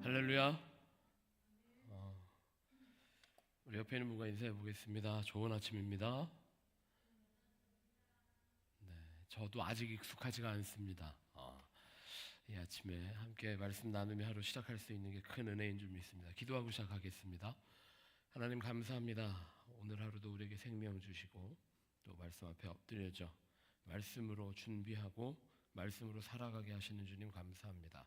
할렐루야. 우리 옆에 있는 분과 인사해 보겠습니다. 좋은 아침입니다. 네, 저도 아직 익숙하지가 않습니다. 이 아침에 함께 말씀 나누며 하루 시작할 수 있는 게 큰 은혜인 줄 믿습니다. 기도하고 시작하겠습니다. 하나님 감사합니다. 오늘 하루도 우리에게 생명 주시고 또 말씀 앞에 엎드려져 말씀으로 준비하고 말씀으로 살아가게 하시는 주님 감사합니다.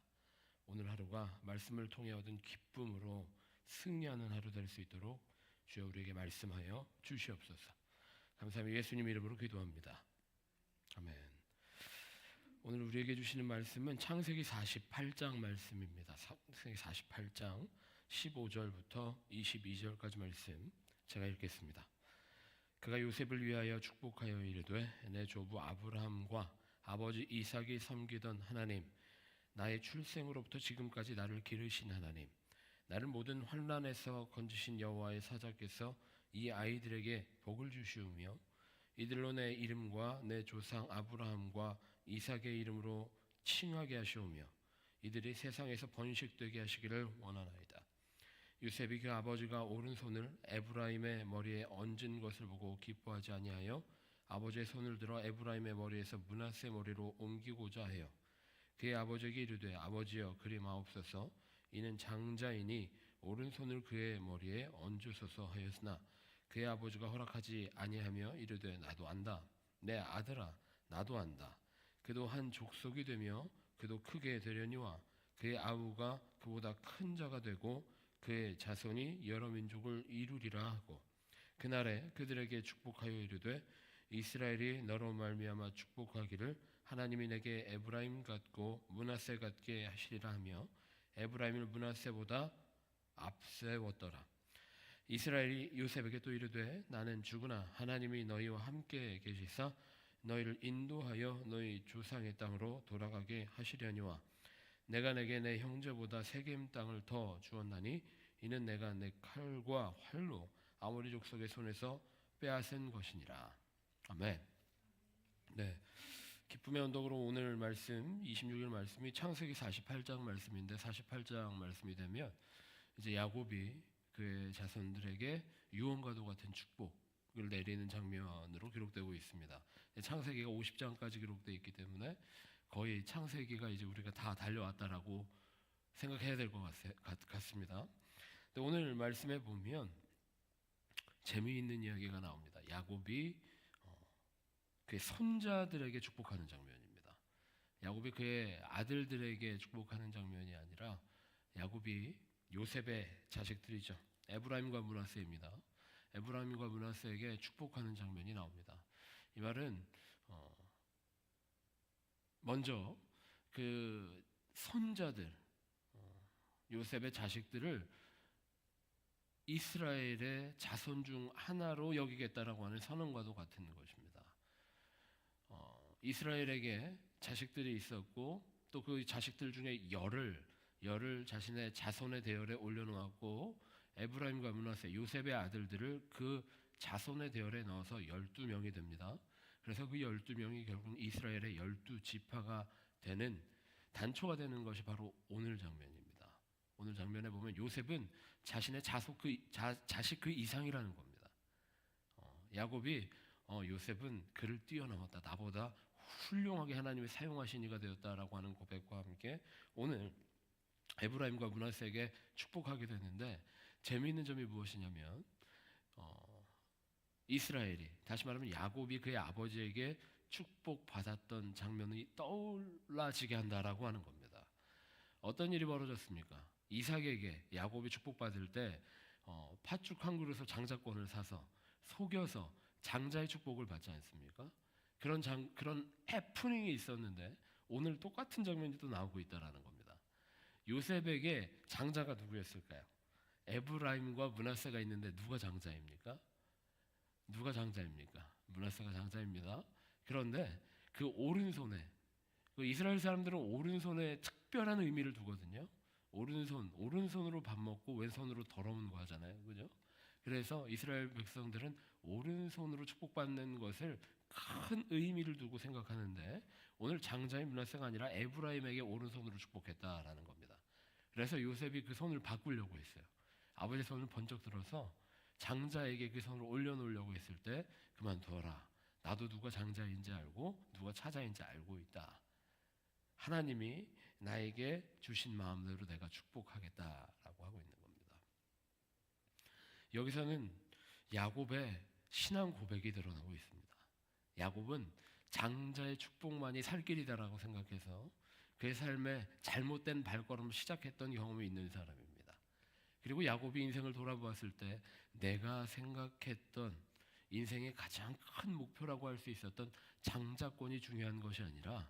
오늘 하루가 말씀을 통해 얻은 기쁨으로 승리하는 하루 될 수 있도록 주여 우리에게 말씀하여 주시옵소서. 감사합니다. 예수님 이름으로 기도합니다. 아멘. 오늘 우리에게 주시는 말씀은 창세기 48장 말씀입니다. 창세기 48장 15절부터 22절까지 말씀 제가 읽겠습니다. 그가 요셉을 위하여 축복하여 이르되 내 조부 아브라함과 아버지 이삭이 섬기던 하나님, 나의 출생으로부터 지금까지 나를 기르신 하나님, 나를 모든 환난에서 건지신 여호와의 사자께서 이 아이들에게 복을 주시우며 이들로 내 이름과 내 조상 아브라함과 이삭의 이름으로 칭하게 하시오며 이들이 세상에서 번식되게 하시기를 원하나이다. 요셉이 그 아버지가 오른손을 에브라임의 머리에 얹은 것을 보고 기뻐하지 아니하여 아버지의 손을 들어 에브라임의 머리에서 므낫세 머리로 옮기고자 해요. 그의 아버지에게 이르되 아버지여 그리 마옵소서. 이는 장자이니 오른손을 그의 머리에 얹으소서 하였으나 그의 아버지가 허락하지 아니하며 이르되 나도 안다. 내 아들아 나도 안다. 그도 한 족속이 되며 그도 크게 되려니와 그의 아우가 그보다 큰 자가 되고 그의 자손이 여러 민족을 이루리라 하고 그날에 그들에게 축복하여 이르되 이스라엘이 너로 말미암아 축복하기를 하나님이 내게 에브라임 같고 므낫세 같게 하시리라 하며 에브라임을 므낫세보다 앞세웠더라. 이스라엘이 요셉에게 또 이르되 나는 죽으나 하나님이 너희와 함께 계시사 너희를 인도하여 너희 조상의 땅으로 돌아가게 하시려니와 내가 내게 내 형제보다 세겜 땅을 더 주었나니 이는 내가 내 칼과 활로 아모리 족속의 손에서 빼앗은 것이니라. 아멘. 네, 기쁨의 언덕으로 오늘 말씀 26일 말씀이 창세기 48장 말씀인데 48장 말씀이 되면 이제 야곱이 그의 자손들에게 유언과도 같은 축복을 내리는 장면으로 기록되고 있습니다. 창세기가 50장까지 기록되어 있기 때문에 거의 창세기가 이제 우리가 다 달려왔다라고 생각해야 될 것 같습니다. 근데 오늘 말씀에 보면 재미있는 이야기가 나옵니다. 야곱이 그의 손자들에게 축복하는 장면입니다. 야곱이 그의 아들들에게 축복하는 장면이 아니라 야곱이 요셉의 자식들이죠. 에브라임과 므낫세입니다. 에브라임과 므낫세에게 축복하는 장면이 나옵니다. 이 말은 먼저 그 손자들 요셉의 자식들을 이스라엘의 자손 중 하나로 여기겠다라고 하는 선언과도 같은 것입니다. 이스라엘에게 자식들이 있었고 또 그 자식들 중에 열을 자신의 자손의 대열에 올려놓았고 에브라임과 므낫세 요셉의 아들들을 그 자손의 대열에 넣어서 12명이 됩니다. 그래서 그 12명이 결국 이스라엘의 12지파가 되는 단초가 되는 것이 바로 오늘 장면입니다. 오늘 장면에 보면 요셉은 자신의 자식 그 이상이라는 겁니다. 야곱이 요셉은 그를 뛰어넘었다. 나보다 훌륭하게 하나님이 사용하신 이가 되었다라고 하는 고백과 함께 오늘 에브라임과 므낫세에게 축복하게 되는데 재미있는 점이 무엇이냐면 이스라엘이 다시 말하면 야곱이 그의 아버지에게 축복받았던 장면이 떠올라지게 한다라고 하는 겁니다. 어떤 일이 벌어졌습니까? 이삭에게 야곱이 축복받을 때 팥죽 한 그릇을 장자권을 사서 속여서 장자의 축복을 받지 않습니까? 그런 해프닝이 있었는데 오늘 똑같은 장면이 또 나오고 있다라는 겁니다. 요셉에게 장자가 누구였을까요? 에브라임과 므낫세가 있는데 누가 장자입니까? 누가 장자입니까? 므낫세가 장자입니다. 그런데 그 오른손에 그 이스라엘 사람들은 오른손에 특별한 의미를 두거든요. 오른손으로 밥 먹고 왼손으로 더러운 거 하잖아요, 그죠? 그래서 이스라엘 백성들은 오른손으로 축복받는 것을 큰 의미를 두고 생각하는데 오늘 장자인 므낫세가 아니라 에브라임에게 오른손으로 축복했다라는 겁니다. 그래서 요셉이 그 손을 바꾸려고 했어요. 아버지 손을 번쩍 들어서 장자에게 그 손을 올려놓으려고 했을 때 그만두어라. 나도 누가 장자인지 알고 누가 차자인지 알고 있다. 하나님이 나에게 주신 마음대로 내가 축복하겠다라고 하고 있는 겁니다. 여기서는 야곱의 신앙 고백이 드러나고 있습니다. 야곱은 장자의 축복만이 살 길이다라고 생각해서 그의 삶에 잘못된 발걸음을 시작했던 경험이 있는 사람입니다. 그리고 야곱이 인생을 돌아보았을 때 내가 생각했던 인생의 가장 큰 목표라고 할 수 있었던 장자권이 중요한 것이 아니라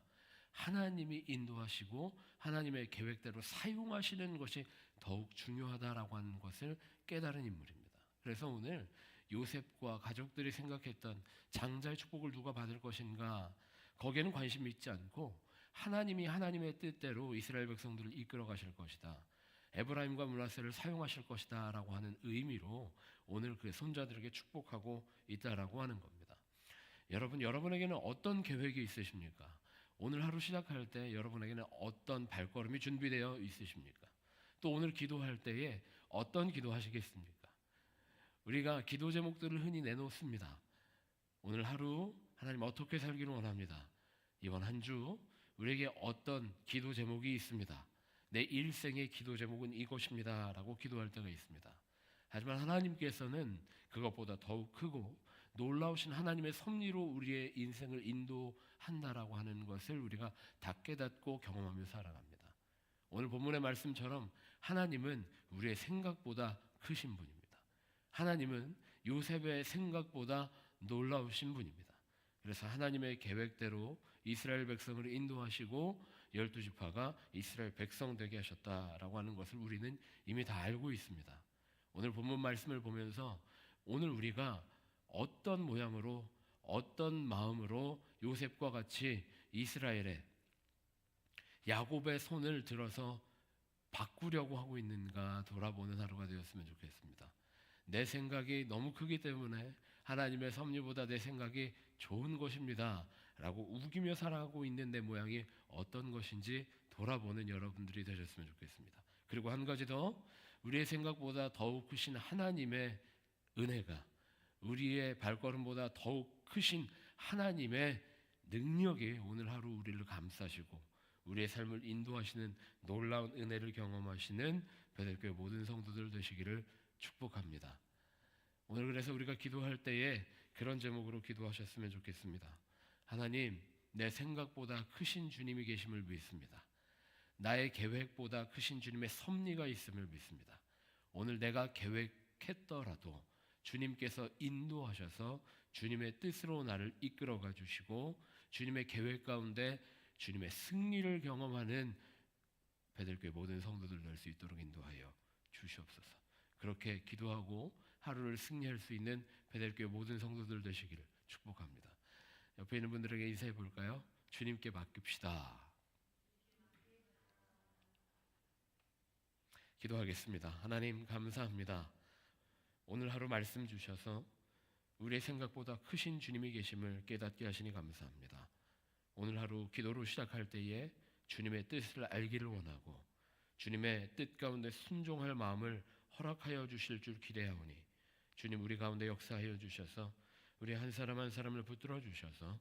하나님이 인도하시고 하나님의 계획대로 사용하시는 것이 더욱 중요하다라고 하는 것을 깨달은 인물입니다. 그래서 오늘 요셉과 가족들이 생각했던 장자의 축복을 누가 받을 것인가, 거기에는 관심이 있지 않고 하나님이 하나님의 뜻대로 이스라엘 백성들을 이끌어 가실 것이다, 에브라임과 므낫세를 사용하실 것이다 라고 하는 의미로 오늘 그 손자들에게 축복하고 있다라고 하는 겁니다. 여러분에게는 어떤 계획이 있으십니까? 오늘 하루 시작할 때 여러분에게는 어떤 발걸음이 준비되어 있으십니까? 또 오늘 기도할 때에 어떤 기도하시겠습니까? 우리가 기도 제목들을 흔히 내놓습니다. 오늘 하루 하나님 어떻게 살기를 원합니다. 이번 한 주 우리에게 어떤 기도 제목이 있습니다. 내 일생의 기도 제목은 이것입니다 라고 기도할 때가 있습니다. 하지만 하나님께서는 그것보다 더욱 크고 놀라우신 하나님의 섭리로 우리의 인생을 인도한다라고 하는 것을 우리가 다 깨닫고 경험하며 살아갑니다. 오늘 본문의 말씀처럼 하나님은 우리의 생각보다 크신 분입니다. 하나님은 요셉의 생각보다 놀라우신 분입니다. 그래서 하나님의 계획대로 이스라엘 백성을 인도하시고 12지파가 이스라엘 백성 되게 하셨다라고 하는 것을 우리는 이미 다 알고 있습니다. 오늘 본문 말씀을 보면서 오늘 우리가 어떤 모양으로 어떤 마음으로 요셉과 같이 이스라엘의 야곱의 손을 들어서 바꾸려고 하고 있는가 돌아보는 하루가 되었으면 좋겠습니다. 내 생각이 너무 크기 때문에 하나님의 섭리보다 내 생각이 좋은 것입니다 라고 우기며 살아가고 있는 내 모양이 어떤 것인지 돌아보는 여러분들이 되셨으면 좋겠습니다. 그리고 한 가지 더, 우리의 생각보다 더욱 크신 하나님의 은혜가 우리의 발걸음보다 더욱 크신 하나님의 능력이 오늘 하루 우리를 감싸시고 우리의 삶을 인도하시는 놀라운 은혜를 경험하시는 베델교회 모든 성도들 되시기를 축복합니다. 오늘 그래서 우리가 기도할 때에 그런 제목으로 기도하셨으면 좋겠습니다. 하나님, 내 생각보다 크신 주님이 계심을 믿습니다. 나의 계획보다 크신 주님의 섭리가 있음을 믿습니다. 오늘 내가 계획했더라도 주님께서 인도하셔서 주님의 뜻으로 나를 이끌어가 주시고 주님의 계획 가운데 주님의 승리를 경험하는 베델교회 모든 성도들 될 수 있도록 인도하여 주시옵소서. 그렇게 기도하고 하루를 승리할 수 있는 베델교회 모든 성도들 되시기를 축복합니다. 옆에 있는 분들에게 인사해 볼까요? 주님께 맡깁시다. 기도하겠습니다. 하나님 감사합니다. 오늘 하루 말씀 주셔서 우리의 생각보다 크신 주님이 계심을 깨닫게 하시니 감사합니다. 오늘 하루 기도로 시작할 때에 주님의 뜻을 알기를 원하고 주님의 뜻 가운데 순종할 마음을 허락하여 주실 줄 기대하오니 주님 우리 가운데 역사하여 주셔서 우리 한 사람 한 사람을 붙들어 주셔서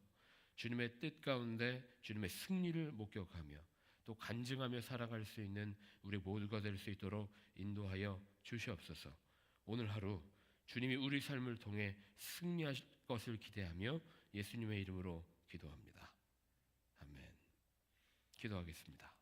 주님의 뜻 가운데 주님의 승리를 목격하며 또 간증하며 살아갈 수 있는 우리 모두가 될 수 있도록 인도하여 주시옵소서. 오늘 하루 주님이 우리 삶을 통해 승리하실 것을 기대하며 예수님의 이름으로 기도합니다. 아멘. 기도하겠습니다.